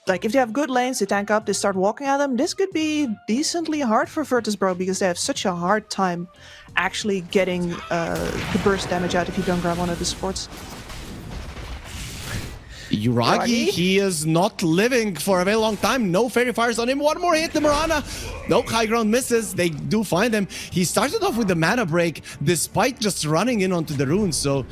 like if they have good lanes, they tank up, they start walking at them, this could be decently hard for Virtus.pro because they have such a hard time actually getting the burst damage out if you don't grab one of the supports. Yuragi, he is not living for a very long time. No fairy fires on him. One more hit, the Mirana. No, high ground misses. They do find him. He started off with the mana break despite just running in onto the runes. So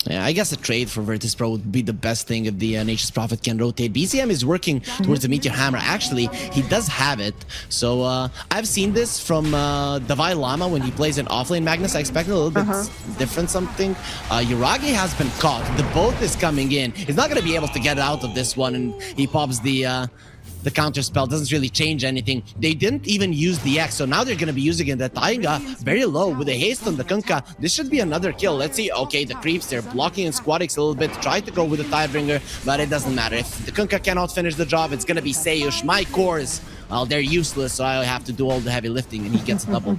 yeah, I guess a trade for Virtus.pro would be the best thing if the Nature's Prophet can rotate. BCM is working towards the Meteor Hammer. Actually, he does have it. So I've seen this from Davai Lama when he plays an offlane Magnus. I expected a little bit different something. Yuragi has been caught. The boat is coming in. He's not going to be able to get out of this one, and he pops the counter spell. Doesn't really change anything. They didn't even use the X, so now they're going to be using it. The Taiga very low with a haste on the Kunkka. This should be another kill. Let's see. Okay, the creeps, they're blocking in Squadix a little bit. Try to go with the Tidebringer, but it doesn't matter. If the Kunkka cannot finish the job, it's going to be Seiyush. My cores, well, they're useless, so I have to do all the heavy lifting, and he gets a double.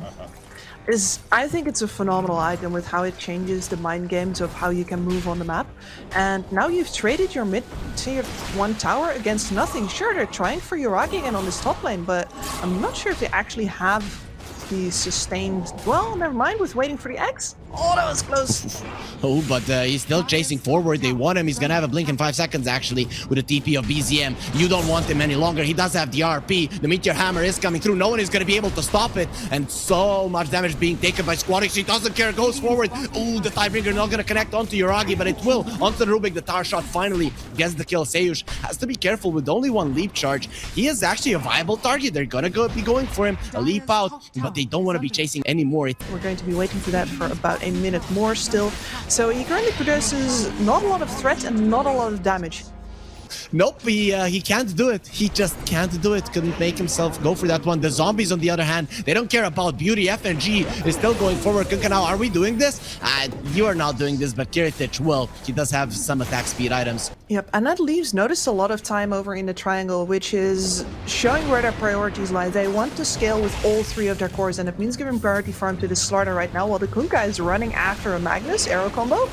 I think it's a phenomenal item with how it changes the mind games of how you can move on the map. And now you've traded your mid-tier 1 tower against nothing. Sure, they're trying for Yuragi again on this top lane, but I'm not sure if they actually have the sustained... Well, never mind with waiting for the X. Oh, that was close. Oh, but he's still chasing forward. They want him. He's going to have a blink in 5 seconds, actually, with a TP of BZM. You don't want him any longer. He does have the RP. The Meteor Hammer is coming through. No one is going to be able to stop it. And so much damage being taken by Squadix. He doesn't care. Goes forward. Oh, the Tidebringer not going to connect onto Yuragi, but it will. Onto the Rubik. The tower shot finally gets the kill. Seiyush has to be careful with only one leap charge. He is actually a viable target. They're going to be going for him. A leap out, but they don't want to be chasing anymore. We're going to be waiting for that for about a minute more still. So he currently produces not a lot of threat and not a lot of damage. Nope, he can't do it. He just can't do it. Couldn't make himself go for that one. The zombies, on the other hand, they don't care about beauty. FNG is still going forward. Kunkka now, are we doing this? You are not doing this, but Kiritich will. He does have some attack speed items. Yep, and that leaves Notice a lot of time over in the triangle, which is showing where their priorities lie. They want to scale with all 3 of their cores, and it means giving priority farm to the Slardar right now, while the Kunkka is running after a Magnus arrow combo.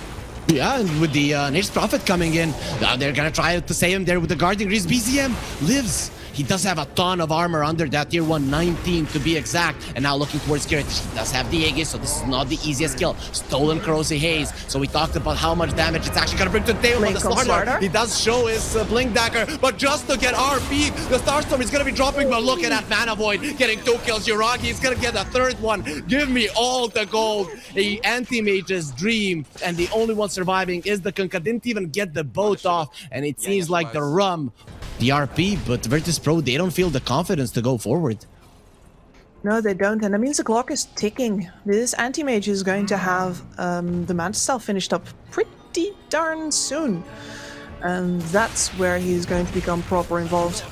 Yeah, and with the Nature's Prophet coming in, they're gonna try to save him there with the Guardian Grease. BZM lives. He does have a ton of armor under that tier 1, 19 to be exact. And now looking towards Kiritich. He does have the Aegis, so this is not the easiest kill. Stolen Corrosive Haze. So we talked about how much damage it's actually gonna bring to the table. But the Slardar, he does show his Blink Dagger, but just to get RP, the Starstorm is gonna be dropping. But look at that Mana Void, getting 2 kills. Yuragi is gonna get a 3rd one. Give me all the gold. A anti-mage's dream, and the only one surviving is the Kunkka. Didn't even get the boat off, and it seems like the rum. The RP, but Virtus.pro, they don't feel the confidence to go forward. No, they don't, and that means the clock is ticking. This anti-mage is going to have the Manta Style finished up pretty darn soon. And that's where he's going to become proper involved.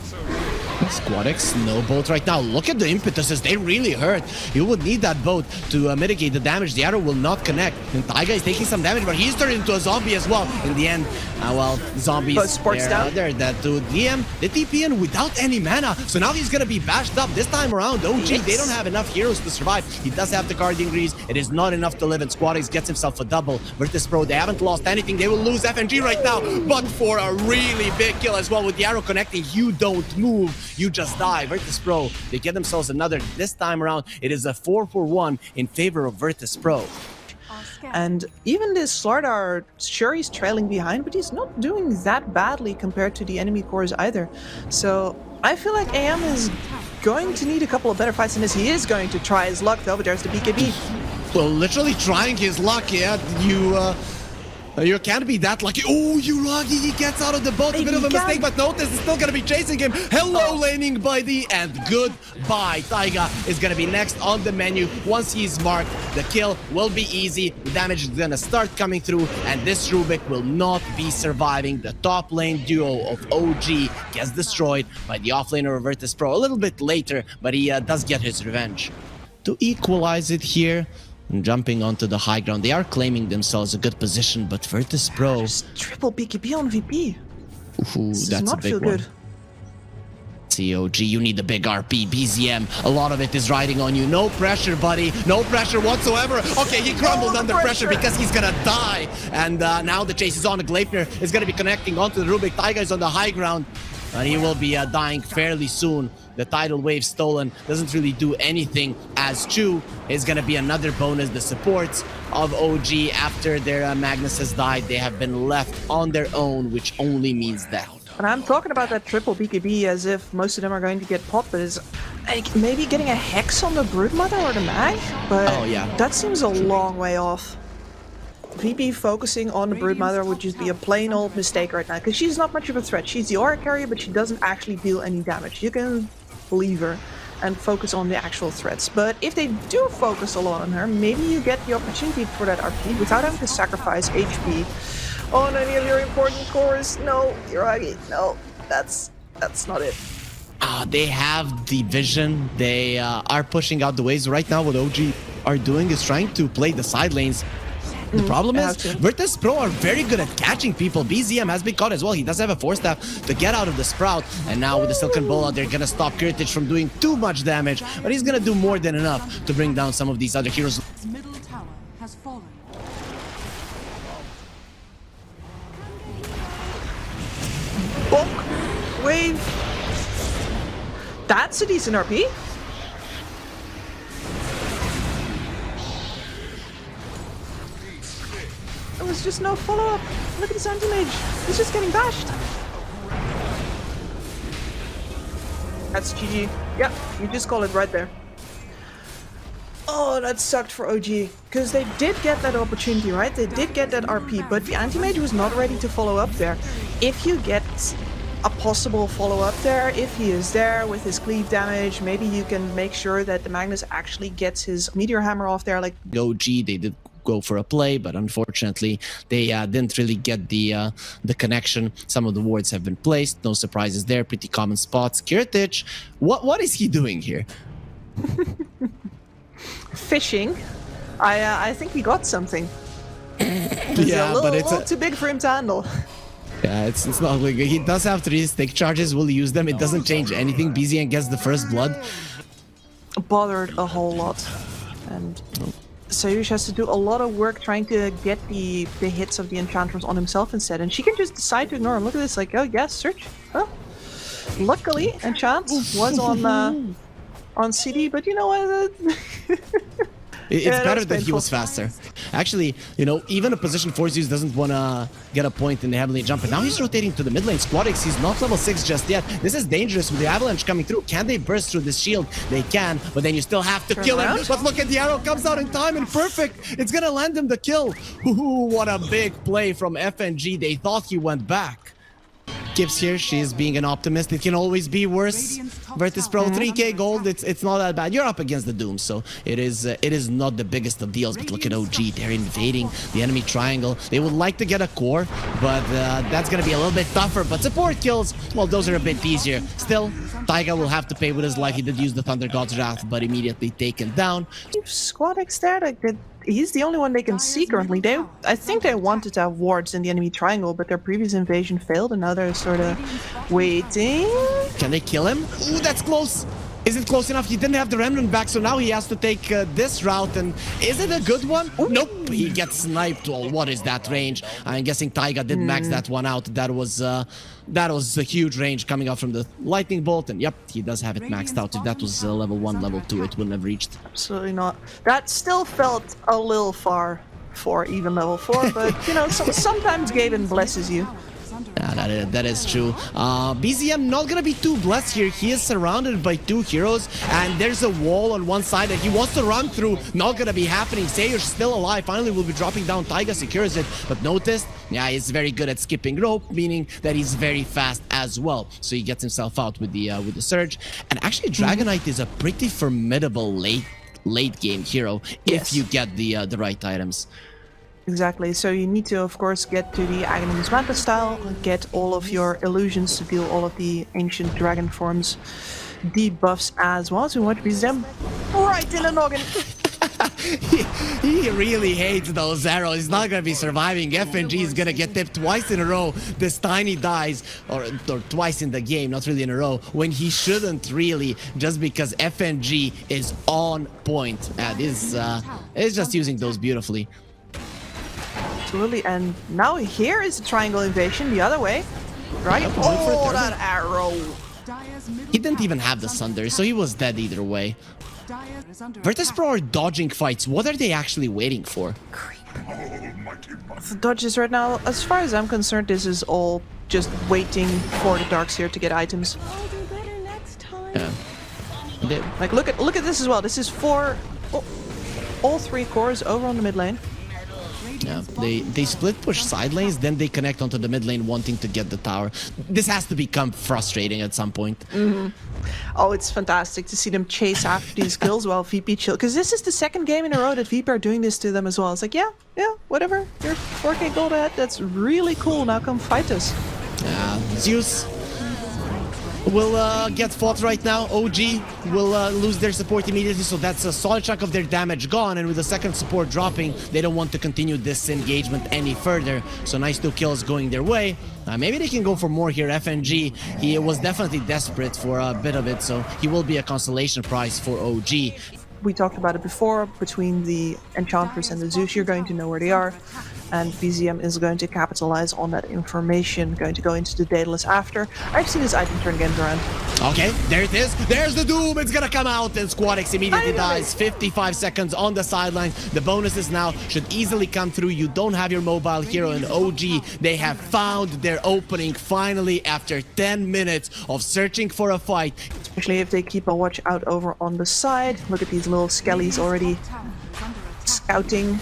Squadix, no boat right now. Look at the impetuses, they really hurt. You would need that boat to mitigate the damage. The arrow will not connect. And Taiga is taking some damage, but he's turned into a zombie as well. In the end, well, zombies, they're that to DM, the TP in without any mana. So now he's gonna be bashed up. This time around, OG, they don't have enough heroes to survive. He does have the Guardian Grease. It is not enough to live, and Squadix gets himself a double. Virtus.pro, they haven't lost anything. They will lose FNG right now, but for a really big kill as well. With the arrow connecting, you don't move. You just die. Virtus.pro, they get themselves another. This time around, it is a 4-for-1 in favor of Virtus.pro. And even this Slardar, sure he's trailing behind, but he's not doing that badly compared to the enemy cores either. So I feel like AM is going to need a couple of better fights in this. He is going to try his luck though, but there's the BKB. Well, literally trying his luck, yeah. You can't be that lucky. Oh, Yuragi, he gets out of the boat. A bit of a mistake, but Notice is still going to be chasing him. Hello, laning by the and goodbye. Taiga is going to be next on the menu. Once he's marked, the kill will be easy. The damage is going to start coming through, and this Rubik will not be surviving. The top lane duo of OG gets destroyed by the offlaner of Virtus.pro a little bit later, but he does get his revenge. To equalize it here, jumping onto the high ground. They are claiming themselves a good position, but Virtus.pro... Just triple BKB on VP. Ooh, that's a big one. Good. COG, you need the big RP. BZM, a lot of it is riding on you. No pressure, buddy. No pressure whatsoever. Okay, he crumbled under pressure because he's gonna die. And now the chase is on. The Gleipnir is gonna be connecting onto the Rubik. Taiga is on the high ground. and he will be dying fairly soon. The tidal wave stolen doesn't really do anything, as Chu is going to be another bonus. The supports of OG, after their Magnus has died, they have been left on their own, which only means death. And I'm talking about that triple BKB as if most of them are going to get popped, but it's like maybe getting a Hex on the Broodmother or the Mag? But oh, yeah. That seems a long way off. VP focusing on the Broodmother would just be a plain old mistake right now, because she's not much of a threat. She's the aura carrier, but she doesn't actually deal any damage. You can leave her and focus on the actual threats. But if they do focus a lot on her, maybe you get the opportunity for that RP without having to sacrifice HP on any of your important cores. No, Hiragi, no, that's not it. They have the vision. They are pushing out the waves. Right now what OG are doing is trying to play the side lanes. The problem is, Virtus Pro are very good at catching people. BZM has been caught as well. He does have a Force Staff to get out of the Sprout. And now with the Silken Bola, they're going to stop Kirtich from doing too much damage. But he's going to do more than enough to bring down some of these other heroes. His middle tower has fallen. Bonk! Wave! That's a decent RP. There was just no follow-up. Look at this anti-mage. He's just getting bashed. That's GG. Yep, you just call it right there. Oh, that sucked for OG. Because they did get that opportunity, right? They did get that RP, but the anti-mage was not ready to follow up there. If you get a possible follow-up there, if he is there with his cleave damage, maybe you can make sure that the Magnus actually gets his Meteor Hammer off there. Like OG, they did go for a play, but unfortunately they didn't really get the connection. Some of the wards have been placed. No surprises there. Pretty common spots. Kirtich, what is he doing here? Fishing. I think he got something. Yeah, but it's a little too big for him to handle. Yeah, it's not like he does have 3 stick charges. Will use them. It doesn't change anything. BZN gets the first blood. Bothered a whole lot, and Sayush has to do a lot of work trying to get the hits of the Enchantress on himself instead, and she can just decide to ignore him. Look at this, like, oh yes, search. Oh, luckily Enchant was on CD, but you know what? It's better that he was faster. Actually, you know, even a position force use doesn't want to get a point in the Heavenly Jump. And now he's rotating to the mid lane. Squadix, he's not level 6 just yet. This is dangerous with the Avalanche coming through. Can they burst through this shield? They can, but then you still have to kill him. But look at the arrow, comes out in time and perfect. It's going to land him the kill. Ooh, what a big play from FNG. They thought he went back. Gibbs here, she is being an optimist. It can always be worse. Virtus Pro, 3k gold, it's not that bad. You're up against the Doom, so it is not the biggest of deals. But look at OG, they're invading the enemy triangle. They would like to get a core, but that's going to be a little bit tougher. But support kills, well, those are a bit easier. Still, Taiga will have to pay with his life. He did use the Thunder God's Wrath, but immediately taken down. Squadix there, like, he's the only one they can see currently. I think they wanted to have wards in the enemy triangle, but their previous invasion failed, and now they're sort of waiting. Can they kill him? Ooh, that's close. Is it close enough? He didn't have the Remnant back, so now he has to take this route. And is it a good one? Ooh. Nope, he gets sniped. Well, what is that range? I'm guessing Taiga did max that one out. That was a huge range coming out from the lightning bolt. And yep, he does have it maxed out. If that was level 1, level 2, it wouldn't have reached. Absolutely not. That still felt a little far for even level 4, but you know, sometimes Gaben blesses you. Yeah, that is true. BZM not gonna be too blessed here. He is surrounded by 2 heroes, and there's a wall on one side that he wants to run through. Not gonna be happening. Sayer's still alive. Finally, will be dropping down. Taiga secures it, but notice, yeah, he's very good at skipping rope, meaning that he's very fast as well. So he gets himself out with the surge. And actually, Dragonite is a pretty formidable late game hero if you get the right items. Exactly, so you need to, of course, get to the Aghanims MALTA style, get all of your illusions to deal all of the ancient dragon forms debuffs as well. So we want to be them right in the noggin. He really hates those arrows. He's not going to be surviving. FNG is going to get tipped twice in a row. This Tiny dies, or twice in the game, not really in a row, when he shouldn't really, just because FNG is on point. And is just using those beautifully. Absolutely, and now here is the triangle invasion the other way. right? Yeah, going for a Oh, third that arrow! Dire's middle He didn't tower even have the is under Sunder, attack. so he was dead either way. Dire is under Virtus attack. Pro are dodging fights. What are they actually waiting for? The dodges right now, as far as I'm concerned, this is all just waiting for the Darkseer to get items. I'll do better next time. Yeah. They- Like, look at this as well. This is for all 3 cores over on the mid lane. Yeah, they split push side lanes, then they connect onto the mid lane wanting to get the tower. This has to become frustrating at some point. Oh, it's fantastic to see them chase after these kills while VP chill. Because this is the 2nd game in a row that VP are doing this to them as well. It's like, yeah, whatever. You're 4K gold ahead. That's really cool. Now come fight us. Zeus will get fought right now. OG will lose their support immediately, so that's a solid chunk of their damage gone, and with the 2nd support dropping, they don't want to continue this engagement any further. So nice 2 kills going their way. Maybe they can go for more here. FNG, he was definitely desperate for a bit of it, so he will be a consolation prize for OG. We talked about it before, between the Enchantress and the Zeus, you're going to know where they are. And BZM is going to capitalize on that information, going to go into the Daedalus after. I've seen his item turn games around. Okay, there it is. There's the Doom. It's gonna come out, and Squadix immediately Finally. dies. 55 seconds on the sideline. The bonuses now should easily come through. You don't have your mobile hero in OG. They have found their opening finally after 10 minutes of searching for a fight. Especially if they keep a watch out over on the side. Look at these little skellies already Tower is under attack. scouting.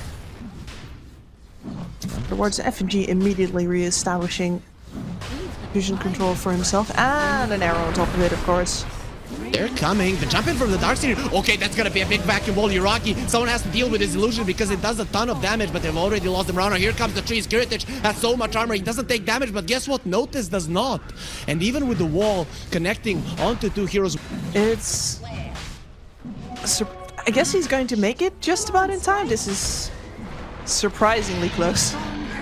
Towards FNG, immediately re-establishing vision control for himself. And an arrow on top of it, of course. They're coming. The jump in from the Darkseer. Okay, that's gonna be a big vacuum ball. Yuraki, someone has to deal with his illusion because it does a ton of damage, but they've already lost him around. Here comes the trees. Kiritich has so much armor. He doesn't take damage, but guess what? Notice does not. And even with the wall connecting onto 2 heroes. It's... I guess he's going to make it just about in time. This is surprisingly close.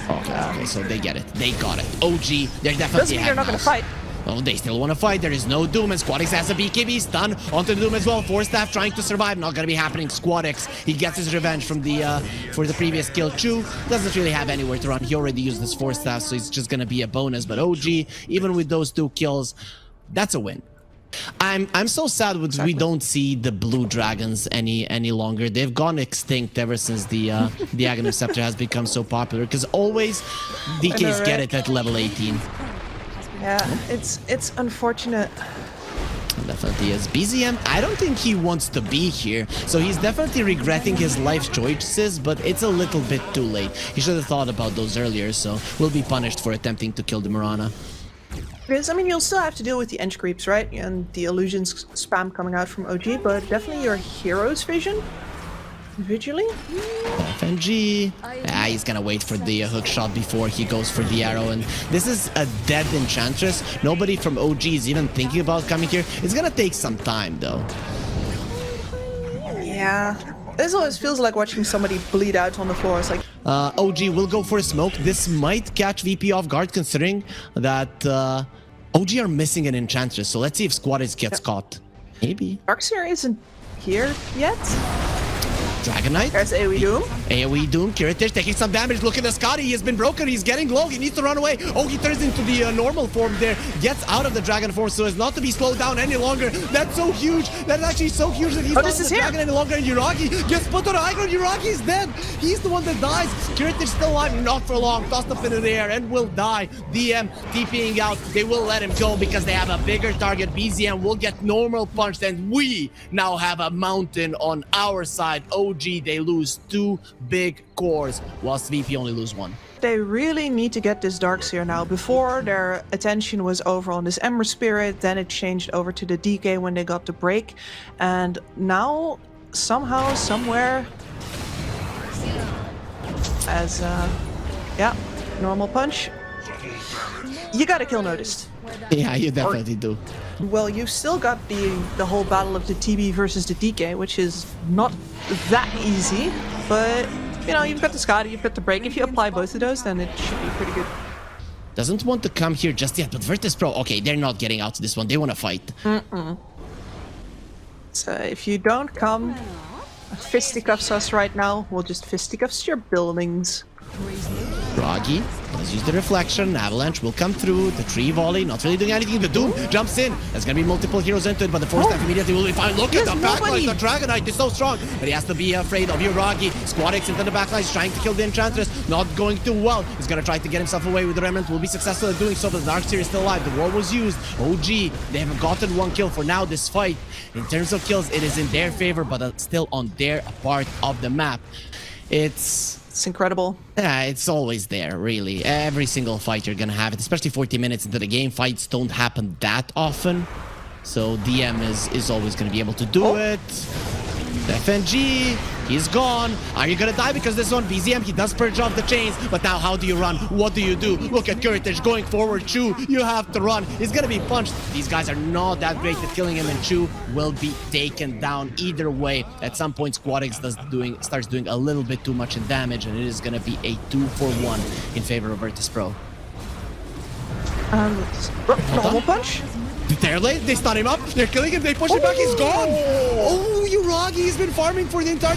Okay, so they get it. They got it. OG, they're definitely Doesn't mean they're not going to fight. Oh, they still want to fight. There is no Doom, and Squadix has a BKB stun onto the Doom as well. Force Staff trying to survive. Not gonna be happening. Squadix, he gets his revenge from the for the previous kill. Chu doesn't really have anywhere to run. He already used his Force Staff, so it's just gonna be a bonus. But OG, even with those 2 kills, that's a win. I'm so sad with we don't see the blue dragons any longer. They've gone extinct ever since the Aghanim Scepter has become so popular, because always DKs right? get it at level 18. Yeah, it's unfortunate. Definitely is. BZM, I don't think he wants to be here, so he's definitely regretting his life choices, but it's a little bit too late. He should have thought about those earlier, so will be punished for attempting to kill the Mirana. Because, I mean, you'll still have to deal with the Ench creeps, right? And the illusions spam coming out from OG, but definitely your hero's vision. Individually? FNG. He's gonna wait for the hook shot before he goes for the arrow, and this is a dead Enchantress. Nobody from OG is even thinking about coming here. It's gonna take some time, though. Yeah. This always feels like watching somebody bleed out on the floor. It's like, OG will go for a smoke. This might catch VP off guard, considering that OG are missing an Enchantress, so let's see if Squadix gets caught. Maybe. Darkseer isn't here yet. Dragon Knight. There's AoE Doom. AoE Doom. Kiritich taking some damage. Look at the Scotty. He has been broken. He's getting low. He needs to run away. Oh, he turns into the normal form there. Gets out of the Dragon form so as not to be slowed down any longer. That's so huge. That's actually so huge that he's not this the is him. Dragon any longer. And Yuragi gets put on high ground. Yuragi is dead. He's the one that dies. Kiritich still alive. Not for long. Tossed up into the air and will die. DM TPing out. They will let him go because they have a bigger target. BZM will get normal punched, and we now have a mountain on our side. OG, they lose 2 big cores, whilst VP only lose 1. They really need to get this Darkseer now. Before, their attention was over on this Ember Spirit, then it changed over to the DK when they got the break. And now, somehow, somewhere, as, yeah, normal punch, you gotta kill Noticed. Yeah, you definitely do. Well, you've still got the whole battle of the TB versus the DK, which is not that easy, but, you know, you've got the Scotty, you've got the break. If you apply both of those, then it should be pretty good. Doesn't want to come here just yet, but Virtus Pro, okay, they're not getting out to this one. They want to fight. So if you don't come, fisticuffs us right now, we'll just fisticuffs your buildings. Froggy, let's use the reflection. Avalanche will come through. The tree volley, not really doing anything. The Doom jumps in. There's gonna be multiple heroes into it, but the force staff immediately will be fine. Look at the backline. The Dragonite is so strong, but he has to be afraid of Uragi. Squad X into the backline. He's trying to kill the Enchantress. Not going too well. He's gonna try to get himself away with the Remnant. Will be successful at doing so, but the Darkseer is still alive. The wall was used. OG, they haven't gotten one kill for now. This fight, in terms of kills, it is in their favor, but still on their part of the map. It's incredible. Yeah, it's always there, really. Every single fight you're gonna have it, especially 40 minutes into the game. Fights don't happen that often, so DM is always gonna be able to do it. FNG, he's gone. Are you gonna die because this one? BZM, he does purge off the chains, but now how do you run? What do you do? Look at Courage going forward. Chu, you have to run. He's gonna be punched. These guys are not that great at killing him, and Chu will be taken down either way. At some point, Squadix starts doing a little bit too much in damage, and it is gonna be a 2-for-1 in favor of Virtus.pro. Normal punch? They're late, they stun him up, they're killing him, they push him back, he's gone! Oh, Uragi, he's been farming for the entire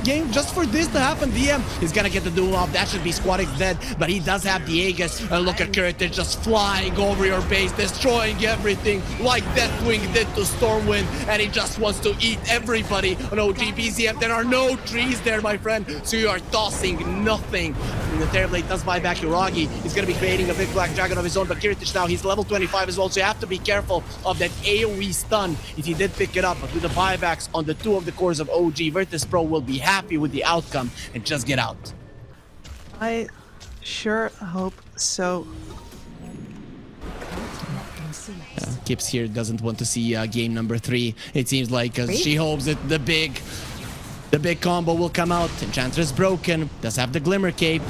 game just for this to happen. DM is gonna get the duel off, that should be Squadix dead, but he does have the Aegis. And look at Courage just flying over your base, destroying everything like Deathwing did to Stormwind, and he just wants to eat everybody on OG BZM. There are no trees there, my friend, so you are tossing nothing. And the Terrorblade does buy back Uragi. He's gonna be creating a big black dragon of his own, but Kiritich now, he's level 25 as well, so you have to be careful of that AoE stun if he did pick it up. But with the buybacks on the two of the cores of OG, Virtus.pro will be happy with the outcome and just get out. I sure hope so. Kips here doesn't want to see game number 3. It seems like she hopes that the big combo will come out. Enchantress broken, does have the Glimmer Cape.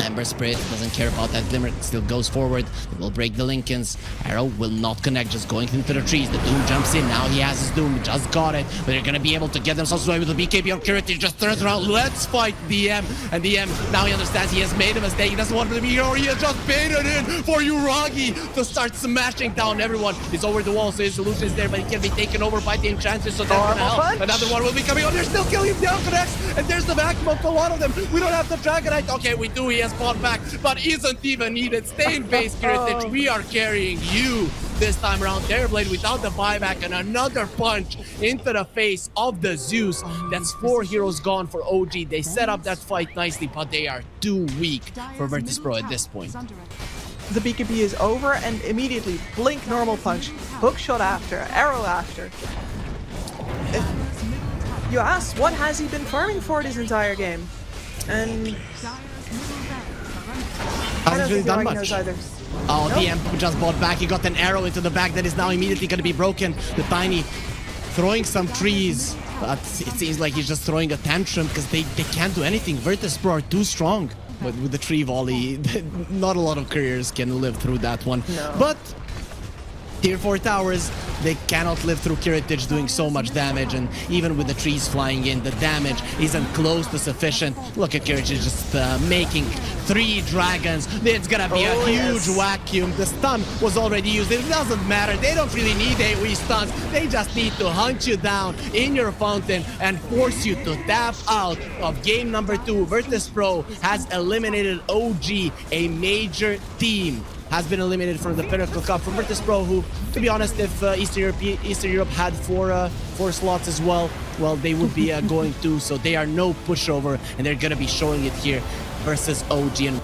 Ember Spirit doesn't care about that Glimmer, still goes forward. It will break the Lincolns. Arrow will not connect, just going into the trees. The Doom jumps in, now he has his Doom, just got it. But they're gonna be able to get themselves away with the BKB on Curity. Just turns around, let's fight DM. And DM, now he understands he has made a mistake. He doesn't want to be here, or he has just baited in for Uragi to start smashing down everyone. He's over the wall, so his solution is there, but he can be taken over by the Enchantress, so that's gonna help. Another one will be coming on, they're still killing him down connects, and there's the vacuum of a lot of them. We don't have the Dragonite. Okay, we do, he has fought back, but isn't even needed. Stay in base, Kiritich. We are carrying you this time around. Terrorblade without the buyback, and another punch into the face of the Zeus. That's 4 heroes gone for OG. They set up that fight nicely, but they are too weak for Virtus.pro at this point. The BKB is over, and immediately blink normal punch, hook shot after, arrow after. You asked, what has he been farming for this entire game? And I don't Hasn't really think done Uragi much. knows either. Oh, Nope. DM just bought back. He got an arrow into the back that is now immediately going to be broken. The Tiny throwing some trees, but it seems like he's just throwing a tantrum because they can't do anything. Virtus.pro are too strong. But with the tree volley, not a lot of careers can live through that one. No. But Tier 4 towers, they cannot live through Kiritich doing so much damage, and even with the trees flying in, the damage isn't close to sufficient. Look at Kiritich just making 3 dragons. It's gonna be a huge vacuum. The stun was already used. It doesn't matter. They don't really need AoE stuns. They just need to hunt you down in your fountain and force you to tap out of game number 2. Virtus.pro has eliminated OG, a major team. Has been eliminated from the Pinnacle Cup from Virtus.pro, who, to be honest, if Eastern Europe had 4 slots as well, they would be going to. So they are no pushover, and they're gonna be showing it here versus OG. And